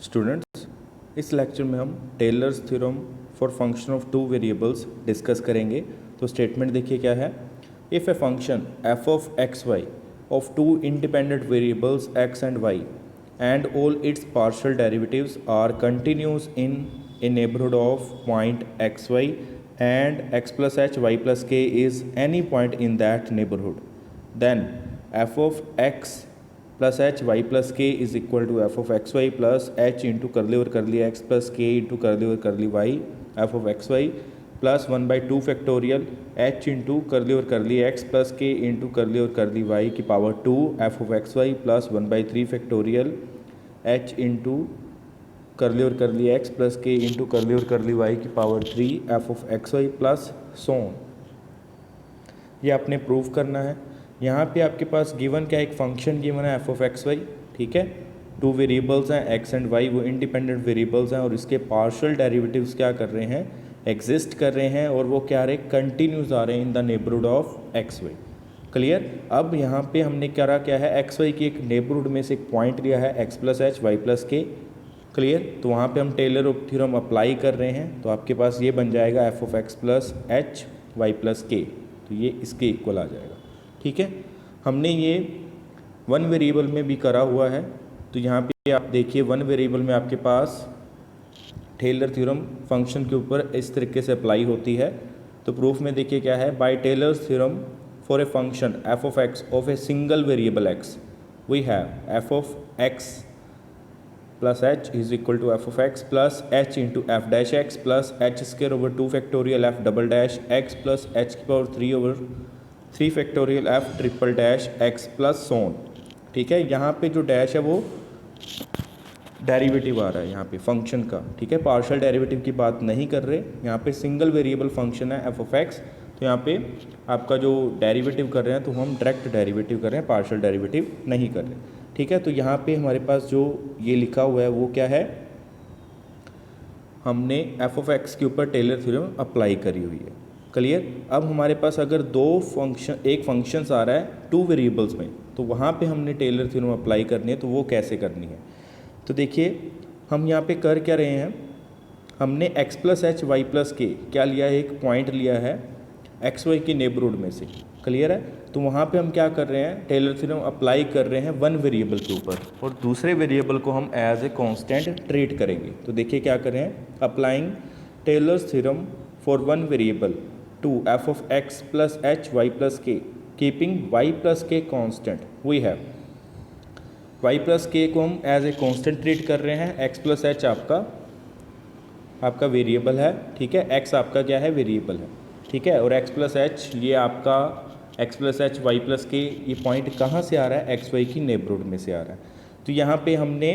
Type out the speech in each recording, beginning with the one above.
Students, इस lecture में हम Taylor's theorem for function of two variables discuss करेंगे। तो स्टेटमेंट देखिए क्या है। If a function f of x y of two independent variables x and y and all its partial derivatives are continuous in a neighbourhood of point x y and x plus h y plus k is any point in that neighbourhood, then f of x plus h y plus k is equal to f of x y plus h into curly और curly x plus k into curly और curly y f of x y plus 1/2 factorial h into curly और curly x plus k into curly और curly y की power 2 f of x y plus 1/3 factorial h into curly और curly x plus k into curly और curly y की power 3 f of x y plus so on. ये आपने prove करना है। यहाँ पे आपके पास गिवन क्या, एक फंक्शन गिवन है एफ ऑफ एक्स वाई, ठीक है। टू वेरिएबल्स हैं एक्स एंड वाई, वो इंडिपेंडेंट वेरिएबल्स हैं और इसके पार्शियल डेरिवेटिव्स क्या कर रहे हैं, एग्जिस्ट कर रहे हैं और वो क्या रहे, कंटिन्यूस आ रहे हैं in the neighbourhood of x y. Clear. अब यहाँ पे हमने करा क्या है, एक्स वाई की एक नेबरहुड में से एक पॉइंट लिया है x plus h y plus k. Clear. तो वहाँ पे हम टेलर थ्योरम अप्लाई कर रहे हैं, तो आपके पास ये बन जाएगा f of x plus h y plus k, तो ये इसके इक्वल आ जाएगा। ठीक है। हमने ये वन वेरिएबल में भी करा हुआ है, तो यहाँ पे आप देखिए वन वेरिएबल में आपके पास टेलर थ्योरम फंक्शन के ऊपर इस तरीके से अप्लाई होती है। तो प्रूफ में देखिए क्या है, by Taylor's theorem for a function f of x of a single variable x we have f of x plus h is equal to f of x plus h into f dash x plus h square over 2 factorial f double dash x plus h की power 3 over 3 factorial f triple dash x plus so on. ठीक है। यहाँ पे जो dash है वो derivative आ रहा है यहाँ पे फंक्शन का, ठीक है। पार्शियल डेरिवेटिव की बात नहीं कर रहे, यहाँ पे सिंगल वेरिएबल फंक्शन है एफ ऑफ एक्स, तो यहाँ पे आपका जो डेरिवेटिव कर रहे हैं तो हम डायरेक्ट डेरिवेटिव कर रहे हैं, पार्शियल डेरिवेटिव नहीं कर रहे। ठीक है। तो यहाँ पे हमारे पास जो ये लिखा हुआ है वो क्या है, हमने एफ ऑफ एक्स के ऊपर टेलर थ्योरम अप्लाई करी हुई है। क्लियर। अब हमारे पास अगर एक फंक्शन आ रहा है टू वेरिएबल्स में, तो वहाँ पे हमने टेलर थ्योरम अप्लाई करनी है, तो वो कैसे करनी है। तो देखिए हम यहाँ पे कर क्या रहे हैं, हमने x plus h y plus k क्या लिया है, एक पॉइंट लिया है एक्स वाई की नेबरहुड में से। क्लियर है। तो वहाँ पे हम क्या कर रहे हैं, टेलर थ्योरम अप्लाई कर रहे हैं वन वेरिएबल के ऊपर और दूसरे वेरिएबल को हम एज ए कांस्टेंट ट्रीट करेंगे। तो देखिए क्या कर रहे हैं, applying Taylor's theorem for one variable to f of x plus h y plus k keeping y plus k constant we have y plus k को हम एज ए कॉन्स्टेंट ट्रीट कर रहे हैं। एक्स प्लस एच आपका variable है, ठीक है। X आपका क्या है, वेरिएबल है, ठीक है। और एक्स प्लस एच ये आपका x plus h y plus k ये पॉइंट कहाँ से आ रहा है, एक्स वाई की नेबरहुड में से आ रहा है। तो यहाँ पे हमने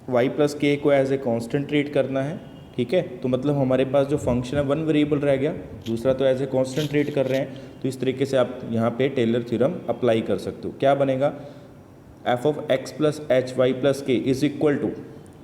वाई प्लस के को एज ए कॉन्स्टेंट ट्रीट करना है, ठीक है। तो मतलब हमारे पास जो फंक्शन है वन वेरिएबल रह गया, दूसरा तो एज ए कांस्टेंट ट्रीट कर रहे हैं। तो इस तरीके से आप यहाँ पे टेलर थ्योरम अप्लाई कर सकते हो। क्या बनेगा, f of x plus h y plus k is equal to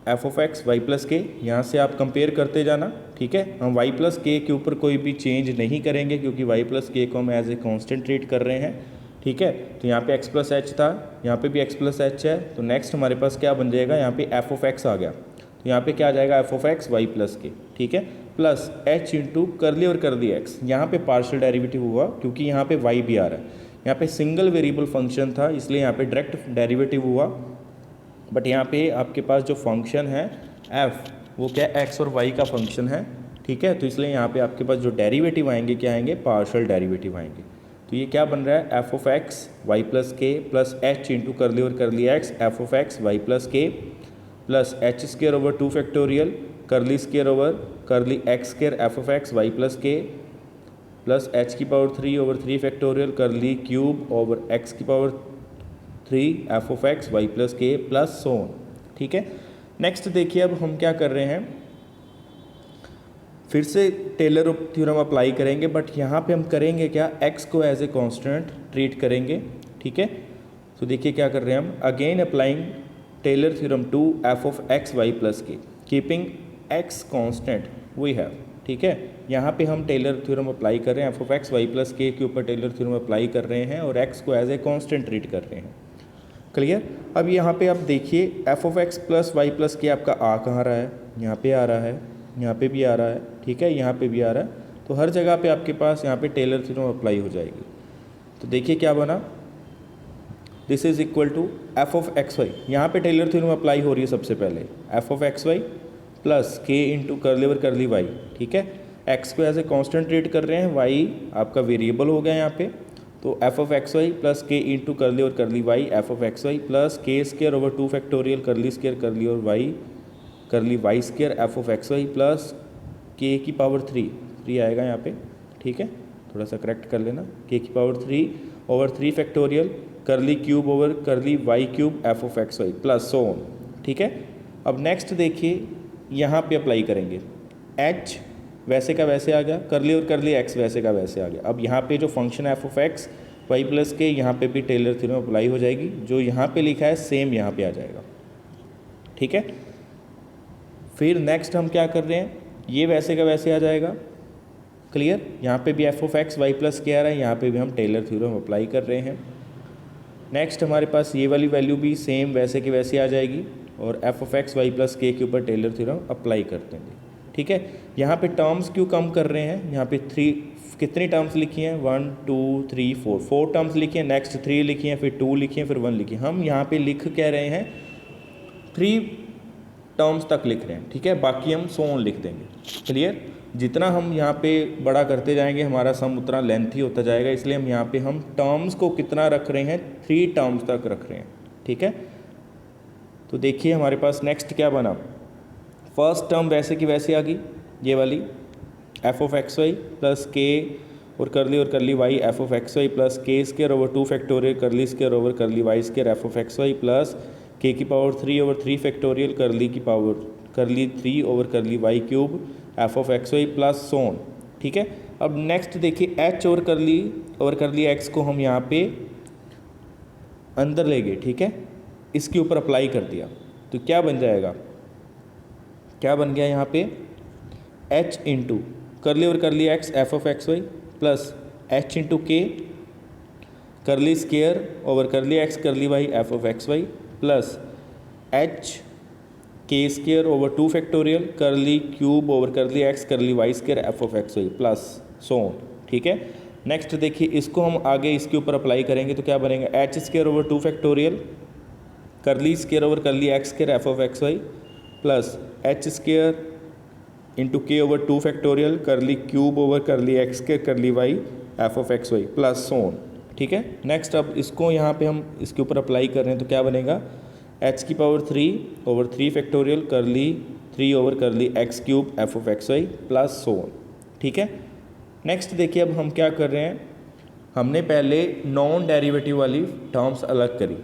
f of x y plus k. यहाँ से आप कंपेयर करते जाना, ठीक है। हम वाई प्लस के ऊपर कोई भी चेंज नहीं करेंगे क्योंकि वाई प्लस के को हम एज ए कांस्टेंट ट्रीट कर रहे हैं, ठीक है। तो यहाँ पे एक्स प्लस एच था, यहाँ पे भी एक्स प्लस एच है, तो नेक्स्ट हमारे पास क्या बन जाएगा, यहाँ पे एफ ऑफ एक्स आ गया, तो यहाँ पे क्या आ जाएगा, f of x y plus k, ठीक है, प्लस एच इंटू करली और करली एक्स। यहाँ पे पार्शियल डेरिवेटिव हुआ क्योंकि यहाँ पे वाई भी आ रहा है, यहाँ पे सिंगल वेरिएबल फंक्शन था इसलिए यहाँ पे डायरेक्ट डेरिवेटिव हुआ। बट यहाँ पे आपके पास जो फंक्शन है एफ वो क्या एक्स और वाई का फंक्शन है, ठीक है। तो इसलिए यहाँ पे आपके पास जो डेरिवेटिव आएंगे क्या आएंगे, पार्शियल डेरिवेटिव आएंगे। तो ये क्या बन रहा है, f of x y plus k plus h into curly और curly x f of x y plus k plus h square over 2 factorial curly square over curly x square f of x y plus k plus h की power 3 over 3 factorial curly cube over x की power 3 f of x y plus k plus so on. ठीक है। Next देखिए अब हम क्या कर रहे हैं, फिर से टेलर थ्योरम अप्लाई करेंगे, बट यहाँ पे हम करेंगे क्या, एक्स को एज ए कांस्टेंट ट्रीट करेंगे, ठीक है। तो देखिए क्या कर रहे हैं हम, again applying Taylor theorem to f of x y plus k keeping x constant we have, ठीक है। यहाँ पे हम टेलर थ्योरम अप्लाई कर रहे हैं, f of x y plus k ऊपर टेलर थ्योरम अप्लाई कर रहे हैं और एक्स को एज ए कांस्टेंट ट्रीट कर रहे हैं। क्लियर। अब यहाँ पे आप देखिए f of x plus y plus k आपका आ कहाँ रहा है, यहाँ पे आ रहा है, यहाँ पे भी आ रहा है, ठीक है, यहाँ पे भी आ रहा है। तो हर जगह पे आपके पास यहाँ पे टेलर थ्योरम अप्लाई हो जाएगी। तो देखिए क्या बना, this is equal to f of x y, यहाँ पे टेलर थ्योरम अप्लाई हो रही है सबसे पहले, f of x y plus k into curly over curly y, ठीक है। एक्स को एज ए कॉन्स्टेंट ट्रीट कर रहे हैं, वाई आपका वेरिएबल हो गया यहाँ पे, तो f of x y plus k into curly और curly y, f of x y plus k square over 2 factorial curly square curly और y curly y square f of x y plus k की power 3 आएगा यहाँ पे, ठीक है, थोड़ा सा करेक्ट कर लेना, के की power 3 over 3 factorial curly cube over curly y cube f of x y plus so on, ठीक है। अब नेक्स्ट देखिए यहाँ पे अप्लाई करेंगे, एच वैसे का वैसे आ गया, करली और करली एक्स वैसे का वैसे आ गया। अब यहाँ पे जो function f of x y plus k, यहाँ पे भी टेलर थ्योरम अप्लाई हो जाएगी, जो यहाँ पे लिखा है सेम यहाँ पे आ जाएगा, ठीक है। फिर नेक्स्ट हम क्या कर रहे हैं, ये वैसे का वैसे आ जाएगा, क्लियर। यहाँ पे भी f of x y plus k आ रहा है, यहाँ पे भी हम टेलर थ्योरम अप्लाई कर रहे हैं। नेक्स्ट हमारे पास ये वाली वैल्यू भी सेम वैसे के वैसे आ जाएगी और f of x y plus k ऊपर टेलर थ्योरम अप्लाई कर देंगे, ठीक है। यहाँ पे टर्म्स क्यों कम कर रहे हैं, यहाँ पे कितनी टर्म्स लिखी हैं, 1 2 3 4 टर्म्स लिखी हैं, नेक्स्ट 3 लिखी हैं, फिर 2 लिखी हैं, फिर 1 लिखी है। हम यहाँ पे लिख कह रहे हैं 3 टर्म्स तक लिख रहे हैं, ठीक है, बाकी हम सो ऑन लिख देंगे, क्लियर। जितना हम यहाँ पे बड़ा करते जाएंगे हमारा सम उतना लेंथी होता जाएगा, इसलिए हम यहाँ पे हम टर्म्स को कितना रख रहे हैं, 3 टर्म्स तक रख रहे हैं, ठीक है। तो देखिए हमारे पास नेक्स्ट क्या बना, फर्स्ट टर्म वैसे की वैसे आ गई, ये वाली f of x y plus k और curly y f of x y plus k square over 2 factorial curly square over curly y square f of x y plus k की power 3 over 3 factorial करली की power करली 3 over curly y cube f of x y plus so on, ठीक है। अब next देखिए H और curly x को हम यहाँ पे अंदर ले गए, ठीक है, इसके ऊपर अप्लाई कर दिया, तो क्या बन जाएगा, क्या बन गया यहाँ पे h इंटू करली और curly x f of x y plus h into k curly square over curly x curly y f of x y plus h k square over 2 factorial curly cube over curly x curly y square f of x y plus so on, ठीक है। Next देखिए इसको हम आगे इसके ऊपर apply करेंगे तो क्या बनेगा, h square over 2 factorial curly square over curly x square f of x y plus h square into k over 2 factorial curly cube over curly x square curly y f of x y plus so on, ठीक है। Next अब इसको यहाँ पे हम इसके ऊपर apply कर रहे हैं तो क्या बनेगा, h की पावर 3 ओवर 3 फैक्टोरियल करली 3 over curly x cube f of x y plus so on, ठीक है। नेक्स्ट देखिए अब हम क्या कर रहे हैं, हमने पहले नॉन डेरिवेटिव वाली टर्म्स अलग करी,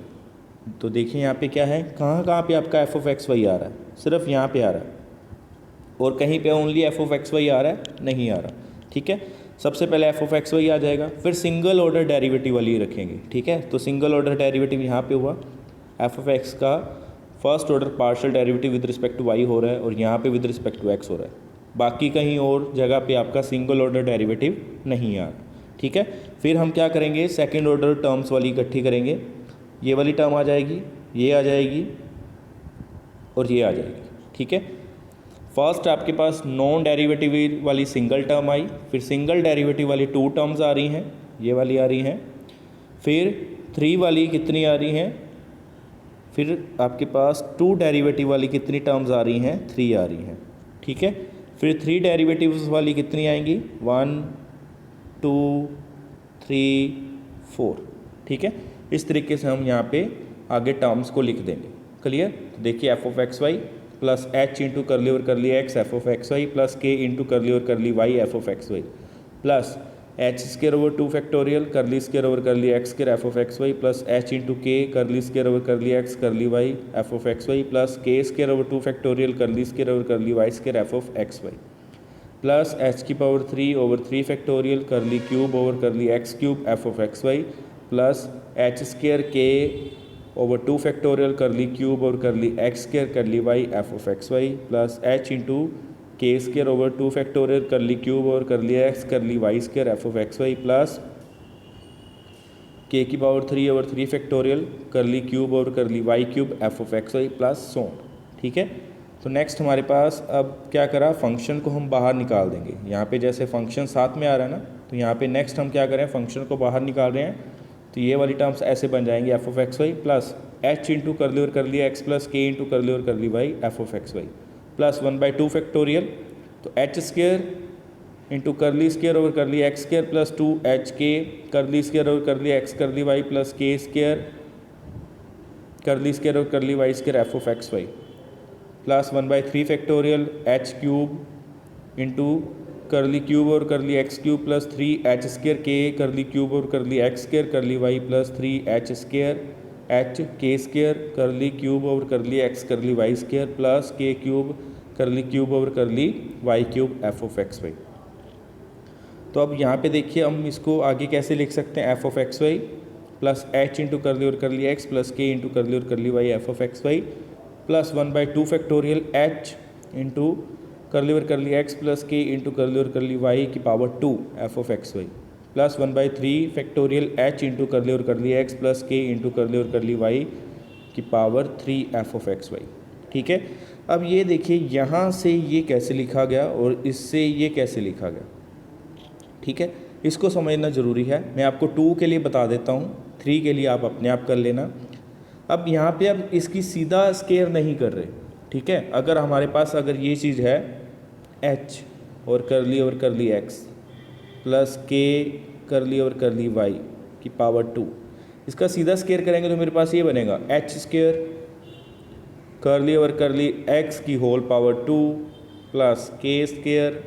तो देखिए यहाँ पे क्या है, कहाँ पे आपका एफ ऑफ एक्स वाई आ रहा है, सिर्फ यहाँ पे आ रहा है और कहीं पे only f of x y आ रहा है, नहीं आ रहा, ठीक है। सबसे पहले एफ ऑफ एक्स वाई आ जाएगा, फिर सिंगल ऑर्डर डेरिवेटिव वाली रखेंगे, ठीक है। तो सिंगल ऑर्डर डेरिवेटिव यहाँ पे हुआ, एफ ऑफ एक्स का first order partial derivative with respect to y हो रहा है और यहाँ पे विद रिस्पेक्ट टू एक्स हो रहा है, बाकी कहीं और जगह पे आपका सिंगल ऑर्डर डेरिवेटिव नहीं आ रहा, ठीक है। फिर हम क्या करेंगे, सेकेंड ऑर्डर टर्म्स वाली इकट्ठी करेंगे, ये वाली टर्म आ जाएगी, ये आ जाएगी और ये आ जाएगी, ठीक है। फर्स्ट आपके पास नॉन डेरिवेटिव वाली सिंगल टर्म आई, फिर सिंगल डेरिवेटिव वाली 2 टर्म्स आ रही हैं, ये वाली आ रही हैं, फिर 3 वाली कितनी आ रही हैं, फिर आपके पास 2 डेरिवेटिव वाली कितनी टर्म्स आ रही हैं, 3 आ रही हैं, ठीक है। फिर 3 डेरिवेटिव्स वाली कितनी आएंगी, 1 2 3 4, ठीक है। इस तरीके से हम यहाँ पे आगे टर्म्स को लिख देंगे, क्लियर। तो देखिए f of x y plus h into curly और curly x f of x y plus k into curly और curly y f of x y plus h square over 2 factorial curly square over curly x square f of x y plus h into k curly square over curly x curly y f of x y plus k square over 2 factorial curly square over curly y square f of x y plus h की power 3 over 3 factorial curly cube over curly x cube f of x y plus h square k over 2 factorial curly cube और curly x square curly y f of x y plus h into k square over 2 factorial curly cube और curly x curly y square f of x y plus k की power 3 over 3 factorial curly cube और curly y cube f of x y plus so. ठीक है, तो next हमारे पास अब क्या करा, फंक्शन को हम बाहर निकाल देंगे। यहाँ पे जैसे फंक्शन साथ में आ रहा है ना, तो यहाँ पे नेक्स्ट हम क्या करें, फंक्शन को बाहर निकाल रहे हैं, तो ये वाली टर्म्स ऐसे बन जाएंगे f of x y plus h into curly और curly x plus k into curly और curly y f of x y plus 1/2 factorial, तो h square into curly square over curly x square plus 2 k curly square over curly x curly y plus k square curly square over curly y square f of x y plus 1/3 factorial h cube into curly cube और curly x cube plus 3 square के करली cube और curly x square curly y plus 3 square h k square curly cube और curly x curly y square plus k cube curly cube और curly y cube f of x y. तो अब यहाँ पे देखिए हम इसको आगे कैसे लिख सकते हैं, f of x y plus h into curly और curly x plus k into curly और curly y f of x y plus 1/2 factorial h into curly और curly x plus k into curly और curly y की power 2 f of x y plus 1/3 factorial h into curly और curly x plus k into curly और curly y की power 3 f of x y. ठीक है, अब ये देखिए यहाँ से ये कैसे लिखा गया और इससे ये कैसे लिखा गया। ठीक है, इसको समझना ज़रूरी है। मैं आपको 2 के लिए बता देता हूँ, 3 के लिए आप अपने आप कर लेना। अब यहाँ पे अब इसकी सीधा स्केयर नहीं कर रहे। ठीक है, अगर हमारे पास अगर ये चीज़ है एच और करली एक्स प्लस के करली और करली वाई की पावर 2, इसका सीधा स्केयर करेंगे तो मेरे पास ये बनेगा एच स्केयर करली और करली एक्स की whole power 2 plus k square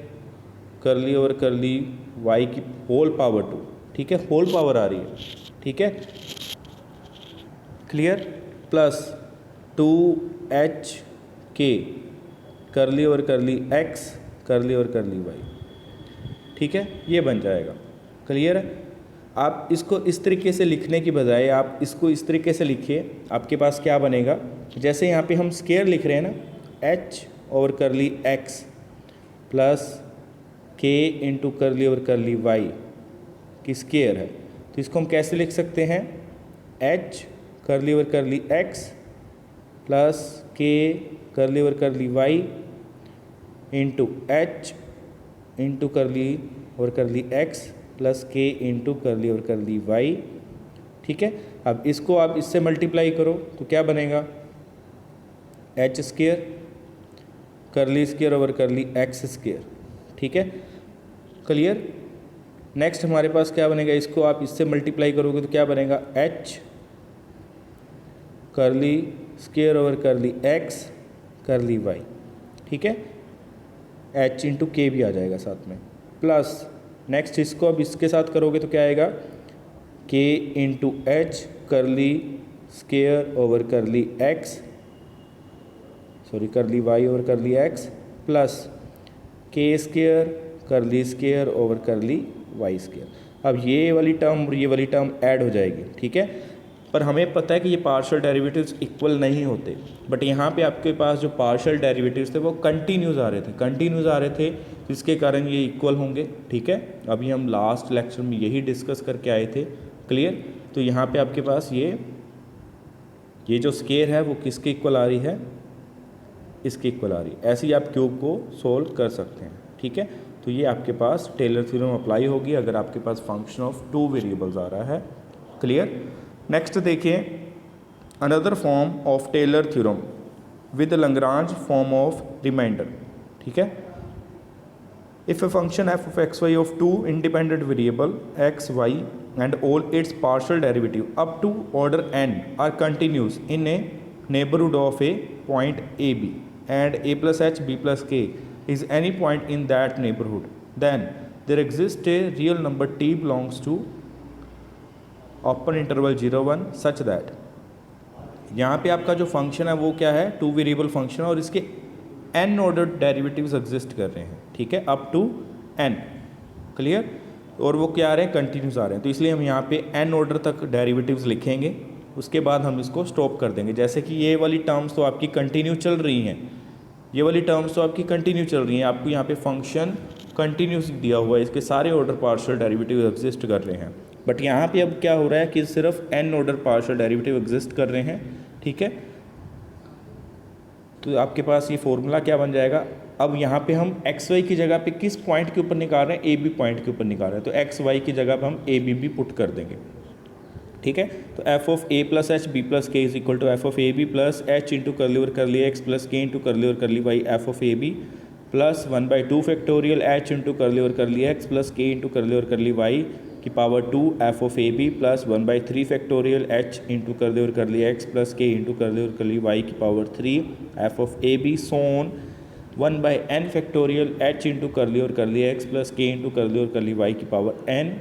curly और करली वाई की होल पावर 2। ठीक है, होल पावर आ रही है। ठीक है, क्लियर, प्लस 2 के करली और करली एक्स करली और करली वाई। ठीक है, ये बन जाएगा। क्लियर है, आप इसको इस तरीके से लिखने की बजाय आप इसको इस तरीके से लिखिए, आपके पास क्या बनेगा, जैसे यहाँ पे हम स्केयर लिख रहे हैं ना, एच और curly x plus k into curly और करली वाई की स्केयर है, तो इसको हम कैसे लिख सकते हैं, एच करली और करली एक्स प्लस के करली और curly Y into H into curly और curly x plus k into curly और करली वाई। ठीक है, अब इसको आप इससे मल्टीप्लाई करो तो क्या बनेगा, H square curly square over curly x square. ठीक है, क्लियर। नेक्स्ट हमारे पास क्या बनेगा, इसको आप इससे मल्टीप्लाई करोगे तो क्या बनेगा, H curly square over curly x curly y. ठीक है, एच इंटू के भी आ जाएगा साथ में, प्लस नेक्स्ट इसको अब इसके साथ करोगे तो क्या आएगा, k into h curly square over curly x curly y over curly x plus k square curly square over curly y square. अब ये वाली टर्म और ये वाली टर्म ऐड हो जाएगी। ठीक है, पर हमें पता है कि ये पार्शियल डेरिवेटिव्स इक्वल नहीं होते, बट यहाँ पे आपके पास जो पार्शियल डेरिवेटिव्स थे वो कंटिन्यूज आ रहे थे, जिसके कारण ये इक्वल होंगे। ठीक है, अभी हम लास्ट लेक्चर में यही डिस्कस करके आए थे। क्लियर, तो यहाँ पे आपके पास ये जो स्केयर है वो किसके इक्वल आ रही है, इसके इक्वल आ रही है। ऐसे ही आप क्यूब को सोल्व कर सकते हैं। ठीक है, तो ये आपके पास टेलर थ्योरम अप्लाई होगी अगर आपके पास फंक्शन ऑफ 2 वेरिएबल्स आ रहा है। क्लियर। नेक्स्ट देखिए, another form of Taylor theorem with Lagrange form of remainder. ठीक है, if a function f of x y of 2 independent variable x y and all its partial derivative up to order n are continuous in a neighborhood of a point a b and a plus h b plus k is any point in that neighborhood, then there exists a real number t belongs to open interval 0 1 such that यहाँ पे आपका जो function है वो क्या है, 2 variable function और इसके n ऑर्डर डेरिवेटिव्स एग्जिस्ट कर रहे हैं। ठीक है, अप टू n। क्लियर, और वो क्या आ रहे हैं, कंटिन्यूस आ रहे हैं, तो इसलिए हम यहाँ पे n ऑर्डर तक डेरिवेटिव्स लिखेंगे, उसके बाद हम इसको स्टॉप कर देंगे। जैसे कि ये वाली टर्म्स तो आपकी कंटिन्यू चल रही हैं, ये वाली टर्म्स तो आपकी कंटिन्यू चल रही हैं, आपको यहाँ पे फंक्शन कंटिन्यूस दिया हुआ है, इसके सारे ऑर्डर पार्शियल डेरिवेटिव एग्जिस्ट कर रहे हैं। बट यहाँ पे अब क्या हो रहा है कि सिर्फ n order partial derivative exist कर रहे हैं, ठीक है। तो आपके पास ये फॉर्मूला क्या बन जाएगा, अब यहाँ पे हम एक्स वाई की जगह पे किस पॉइंट के ऊपर निकाल रहे हैं, ए बी पॉइंट के ऊपर निकाल रहे हैं, तो एक्स वाई की जगह पे हम ए बी भी पुट कर देंगे, ठीक है। तो f of a plus h b plus k is equal to f of a b plus h into curly और curly x plus k into curly और curly y f of a b plus 1/2 factorial h into curly और curly x plus k into curly और curly y की power 2 f of a b plus 1/3 factorial h into curly और curly x plus k into curly और curly y की power 3 f of a b so on 1/n factorial h into curly और curly x plus k into curly और curly y की power n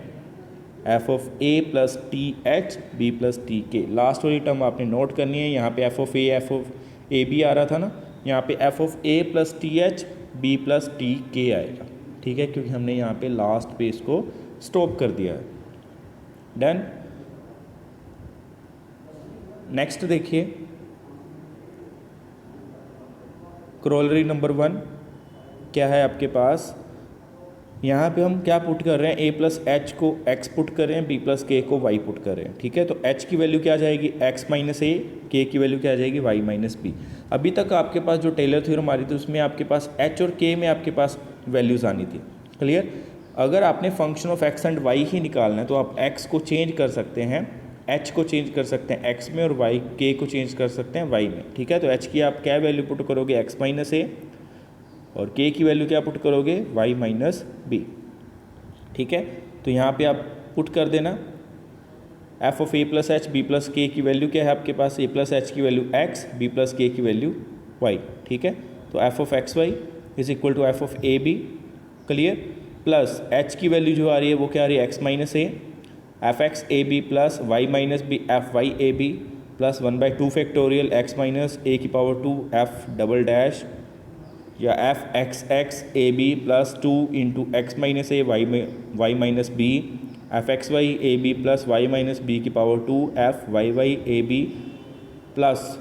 f of a plus t h b plus t k. Last वाली term आपने note करनी है, यहाँ पे f of a b आ रहा था ना, यहाँ पे f of a plus t h b plus t k आएगा, ठीक है, क्योंकि हमने यहाँ पे लास्ट पे इसको स्टॉप कर दिया है। डन। नेक्स्ट देखिए क्रोलरी नंबर 1 क्या है आपके पास, यहाँ पे हम क्या पुट कर रहे हैं, a प्लस एच को x पुट कर रहे हैं, b प्लस के को y पुट कर रहे हैं, ठीक है। तो h की वैल्यू क्या आ जाएगी x माइनस ए, k की वैल्यू क्या आ जाएगी y माइनस बी। अभी तक आपके पास जो टेलर थ्योरम आ रही थी उसमें आपके पास h और k में आपके पास वैल्यूज़ आनी थी, क्लियर। अगर आपने function of x and y ही निकालना है तो आप x को चेंज कर सकते हैं, h को चेंज कर सकते हैं x में, और y k को चेंज कर सकते हैं y में, ठीक है। तो h की आप क्या वैल्यू पुट करोगे x माइनस ए, और k की वैल्यू क्या पुट करोगे y माइनस बी, ठीक है। तो यहाँ पे आप पुट कर देना f of a plus h b plus k की वैल्यू क्या है आपके पास, ए प्लस एच की value x, b plus k की वैल्यू y, ठीक है। तो f of x y is equal to f of a b, clear, plus h की वैल्यू जो आ रही है वो क्या आ रही है x minus a, f x a b plus y minus b f y a b plus 1/2 factorial x minus a की पावर 2 एफ डबल डैश या f x a b plus 2 into x minus a y minus b f x y a b plus y minus b की power 2 f y a b plus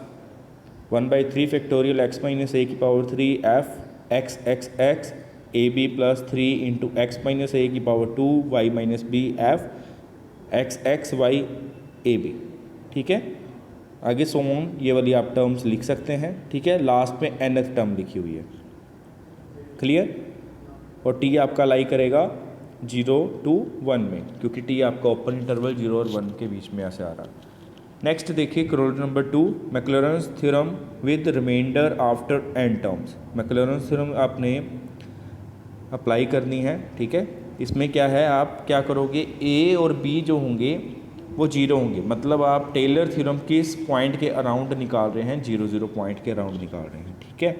1/3 factorial x minus a की power 3 F x a b plus 3 into x minus a की power 2 y minus b f x y a b, ठीक है। आगे सोन ये वाली आप terms लिख सकते हैं, ठीक है। लास्ट में nth टर्म लिखी हुई है, क्लियर। और t आपका लाई करेगा 0 to 1 में, क्योंकि t आपका ओपन इंटरवल 0 और 1 के बीच में ऐसे आ रहा है। नेक्स्ट देखिए corollary number 2 Maclaurin's theorem with remainder after n terms. Maclaurin's theorem आपने अप्लाई करनी है, ठीक है। इसमें क्या है, आप क्या करोगे, a और b जो होंगे वो 0 होंगे, मतलब आप टेलर थ्योरम किस पॉइंट के अराउंड निकाल रहे हैं, 0 पॉइंट के अराउंड निकाल रहे हैं, ठीक है।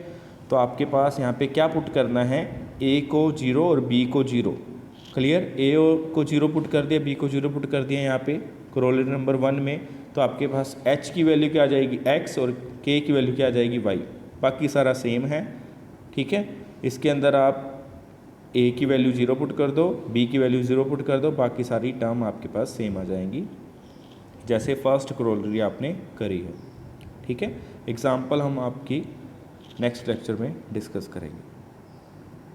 तो आपके पास यहाँ पे क्या पुट करना है, a को 0 और b को 0, क्लियर। a को 0 पुट कर दिया, b को 0 पुट कर दिया यहाँ पे क्रोलरी नंबर 1 में। तो आपके पास h की वैल्यू क्या आ जाएगी x और k की वैल्यू क्या आ जाएगी y, बाकी सारा सेम है, ठीक है। इसके अंदर आप a की वैल्यू 0 पुट कर दो, b की वैल्यू 0 पुट कर दो, बाकी सारी टर्म आपके पास सेम आ जाएंगी जैसे फर्स्ट क्रोलरी आपने करी है, ठीक है। एग्जाम्पल हम आपकी नेक्स्ट लेक्चर में डिस्कस करेंगे।